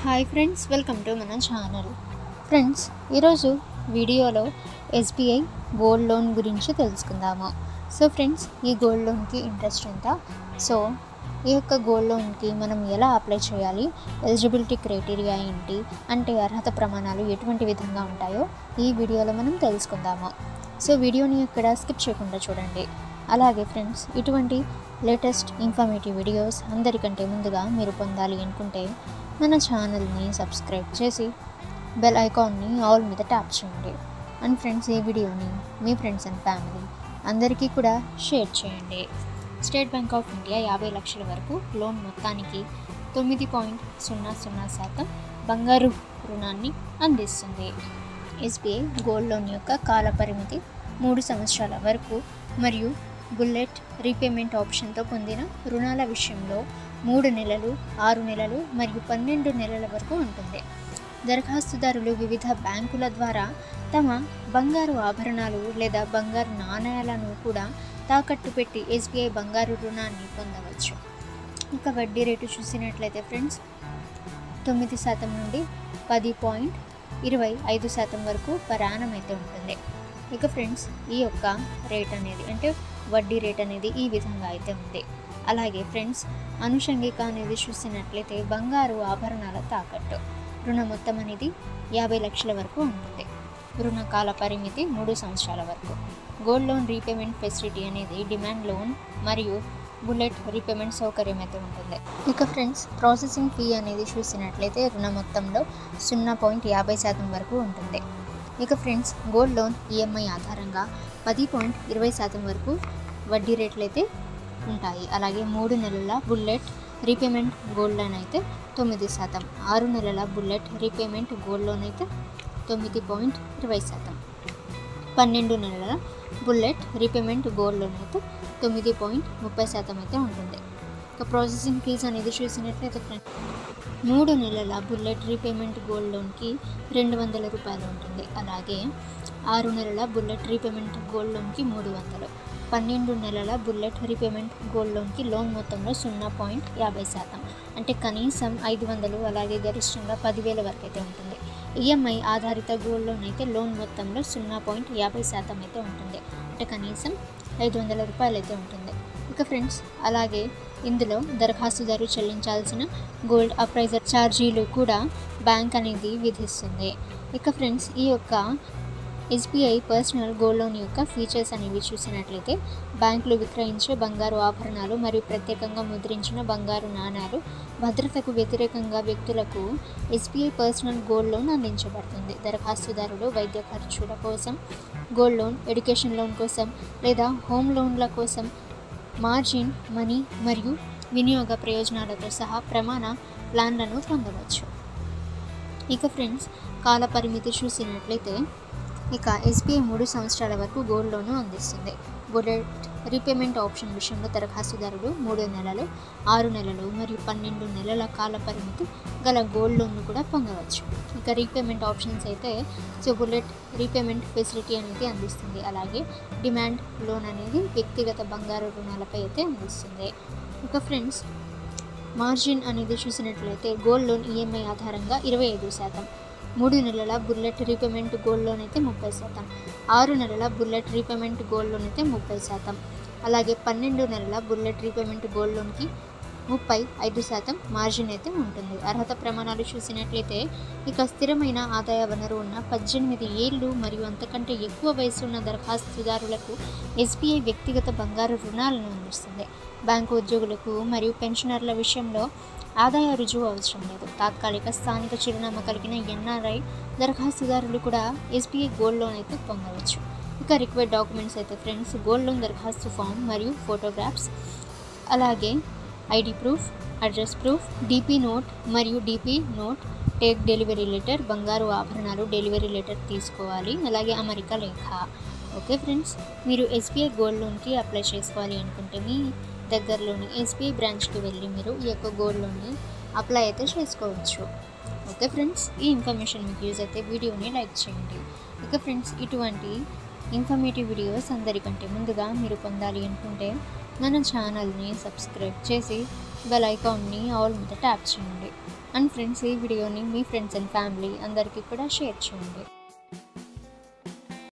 Hi friends, welcome to మన channel. Friends, ఈరోజు వీడియోలో ఎస్బీఐ గోల్డ్ లోన్ గురించి తెలుసుకుందాము. సో ఫ్రెండ్స్, ఈ గోల్డ్ లోన్కి ఇంట్రెస్ట్ ఎంత, సో ఈ యొక్క గోల్డ్ లోన్కి మనం ఎలా అప్లై చేయాలి, ఎలిజిబిలిటీ క్రైటీరియా ఏంటి, అంటే అర్హత ప్రమాణాలు ఎటువంటి విధంగా ఉంటాయో ఈ వీడియోలో మనం తెలుసుకుందాము. సో వీడియోని ఇక్కడ స్కిప్ చేయకుండా చూడండి. అలాగే ఫ్రెండ్స్, ఇటువంటి లేటెస్ట్ ఇన్ఫర్మేటివ్ వీడియోస్ అందరికంటే ముందుగా మీరు పొందాలి అనుకుంటే మన ఛానల్ని సబ్స్క్రైబ్ చేసి బెల్ ఐకాన్ని ఆల్ మీద ట్యాప్ చేయండి. అండ్ ఫ్రెండ్స్, ఈ వీడియోని మీ ఫ్రెండ్స్ అండ్ ఫ్యామిలీ అందరికీ కూడా షేర్ చేయండి. స్టేట్ బ్యాంక్ ఆఫ్ ఇండియా 50 లక్షల వరకు లోన్ మొత్తానికి 9.00% బంగారు రుణాన్ని అందిస్తుంది. ఎస్బీఐ గోల్డ్ లోన్ యొక్క కాల పరిమితి 3 సంవత్సరాల వరకు మరియు బుల్లెట్ రీపేమెంట్ ఆప్షన్తో పొందిన రుణాల విషయంలో 3 నెలలు, 6 నెలలు మరియు 12 నెలల వరకు ఉంటుంది. దరఖాస్తుదారులు వివిధ బ్యాంకుల ద్వారా తమ బంగారు ఆభరణాలు లేదా బంగారు నాణేలను కూడా తాకట్టు పెట్టి ఎస్బీఐ బంగారు రుణాన్ని పొందవచ్చు. ఇక వడ్డీ రేటు చూసినట్లయితే ఫ్రెండ్స్, 9% నుండి 10.25% వరకు ప్రయాణం అయితే ఉంటుంది. ఇక ఫ్రెండ్స్, ఈ యొక్క రేట్ అనేది అంటే వడ్డీ రేట్ అనేది ఈ విధంగా అయితే ఉంది. అలాగే ఫ్రెండ్స్, అనుషంగిక అనేది చూసినట్లయితే బంగారు ఆభరణాల తాకట్టు రుణ మొత్తం అనేది 50 లక్షల వరకు ఉంటుంది. రుణ కాల పరిమితి 3 సంవత్సరాల వరకు. గోల్డ్ లోన్ రీపేమెంట్ ఫెసిలిటీ అనేది డిమాండ్ లోన్ మరియు బుల్లెట్ రీపేమెంట్ సౌకర్యం అయితే ఉంటుంది. ఇక ఫ్రెండ్స్, ప్రాసెసింగ్ ఫీ అనేది చూసినట్లయితే రుణ మొత్తంలో 0.50% వరకు ఉంటుంది. ఇక ఫ్రెండ్స్, గోల్డ్ లోన్ ఈఎంఐ ఆధారంగా 10.20% వరకు వడ్డీ రేట్లు అయితే ఉంటాయి. అలాగే 3 నెలల బుల్లెట్ రీపేమెంట్ గోల్డ్ లోన్ అయితే 9%, 6 నెలల బుల్లెట్ రీపేమెంట్ గోల్డ్ లోన్ అయితే 9.20%, 12 నెలల బుల్లెట్ రీపేమెంట్ గోల్డ్ లోన్ అయితే 9.30% అయితే ఉంటుంది. ఇక ప్రాసెసింగ్ ఫీజు అనేది చూసినట్లయితే ఫ్రెండ్స్, 3 నెలల బుల్లెట్ రీపేమెంట్ గోల్డ్ లోన్కి 200 రూపాయలు ఉంటుంది. అలాగే 6 నెలల బుల్లెట్ రీపేమెంట్ గోల్డ్ లోన్కి 300, 12 నెలల బుల్లెట్ రీపేమెంట్ గోల్డ్ లోన్కి లోన్ మొత్తంలో 0.50% అంటే కనీసం 500, అలాగే గరిష్టంగా 10,000 వరకు అయితే ఉంటుంది. ఈఎంఐ ఆధారిత గోల్డ్ లోన్ అయితే లోన్ మొత్తంలో 0.50% అయితే ఉంటుంది, అంటే కనీసం 500 రూపాయలు అయితే ఉంటుంది. ఇక ఫ్రెండ్స్, అలాగే ఇందులో దరఖాస్తుదారు చెల్లించాల్సిన గోల్డ్ అప్రైజర్ ఛార్జీలు కూడా బ్యాంక్ అనేది విధిస్తుంది. ఇక ఫ్రెండ్స్, ఈ యొక్క ఎస్బీఐ పర్సనల్ గోల్డ్ లోన్ యొక్క ఫీచర్స్ అనేవి చూసినట్లయితే బ్యాంకులు విక్రయించే బంగారు ఆభరణాలు మరియు ప్రత్యేకంగా ముద్రించిన బంగారు నాణాలు భద్రతకు వ్యతిరేకంగా వ్యక్తులకు ఎస్బీఐ పర్సనల్ గోల్డ్ లోన్ అందించబడుతుంది. దరఖాస్తుదారులు వైద్య ఖర్చుల కోసం గోల్డ్ లోన్, ఎడ్యుకేషన్ లోన్ కోసం లేదా హోమ్ లోన్ల కోసం మార్జిన్ మనీ మరియు వినియోగ ప్రయోజనాలతో సహా ప్రమాణ ప్లాన్లను పొందవచ్చు. ఇక ఫ్రెండ్స్, కాల పరిమితి చూసినట్లయితే ఇక ఎస్బీఐ 3 సంవత్సరాల వరకు గోల్డ్ లోన్ అందిస్తుంది. బుల్లెట్ రీపేమెంట్ ఆప్షన్ విషయంలో దరఖాస్తుదారులు 3 నెలలు, 6 నెలలు మరియు 12 నెలల కాల పరిమితి గల గోల్డ్ లోన్ను కూడా పొందవచ్చు. ఇక రీపేమెంట్ ఆప్షన్స్ అయితే బుల్లెట్ రీపేమెంట్ ఫెసిలిటీ అనేది అందిస్తుంది. అలాగే డిమాండ్ లోన్ అనేది వ్యక్తిగత బంగారు రుణాలపై అయితే అందిస్తుంది. ఇక ఫ్రెండ్స్, మార్జిన్ అనేది చూసినట్లయితే గోల్డ్ లోన్ ఈఎంఐ ఆధారంగా 25%, 3 నెలల బుల్లెట్ రీపేమెంట్ గోల్డ్ లోన్ అయితే 30%, 6 నెలల బుల్లెట్ రీపేమెంట్ గోల్డ్ లోన్ అయితే 30%, అలాగే 12 నెలల బుల్లెట్ రీపేమెంట్ గోల్డ్ లోన్కి 35% మార్జిన్ అయితే ఉంటుంది. అర్హత ప్రమాణాలు చూసినట్లయితే ఇక స్థిరమైన ఆదాయ వనరు ఉన్న 18 ఏళ్ళు మరియు అంతకంటే ఎక్కువ వయసు ఉన్న దరఖాస్తుదారులకు ఎస్బీఐ వ్యక్తిగత బంగారు రుణాలను అందిస్తుంది. బ్యాంకు ఉద్యోగులకు మరియు పెన్షనర్ల విషయంలో ఆదాయ రుజువు అవసరం లేదు. తాత్కాలిక స్థానిక చిరునామా కలిగిన ఎన్ఆర్ఐ దరఖాస్తుదారులు కూడా ఎస్బీఐ గోల్డ్ లోన్ అయితే పొందవచ్చు. ఇక రిక్వైర్డ్ డాక్యుమెంట్స్ అయితే ఫ్రెండ్స్, గోల్డ్ లోన్ దరఖాస్తు ఫామ్ మరియు ఫోటోగ్రాఫ్స్, అలాగే ID proof, address proof, DP note మరియు DP note, take delivery letter, బంగారు ఆభరణాలు డెలివరీ లెటర్ తీసుకోవాలి, అలాగే అమరిక లేఖ. ఓకే ఫ్రెండ్స్, మీరు ఎస్బీఐ గోల్డ్ లోన్కి అప్లై చేసుకోవాలి అనుకుంటే మీ దగ్గరలోని ఎస్బీఐ బ్రాంచ్కి వెళ్ళి మీరు ఈ యొక్క గోల్డ్ లోన్ని అప్లై అయితే చేసుకోవచ్చు. ఓకే ఫ్రెండ్స్, ఈ ఇన్ఫర్మేషన్ మీకు యూజ్ అయితే వీడియోని లైక్ చేయండి. ఇక ఫ్రెండ్స్, ఇటువంటి ఇన్ఫర్మేటివ్ వీడియోస్ అందరికంటే ముందుగా మీరు పొందాలి అనుకుంటే మన ఛానల్ని సబ్స్క్రైబ్ చేసి బెల్ ఐకాన్ని ఆల్ మీద ట్యాప్ చేయండి. అండ్ ఫ్రెండ్స్, ఈ వీడియోని మీ ఫ్రెండ్స్ అండ్ ఫ్యామిలీ అందరికీ కూడా షేర్ చేయండి.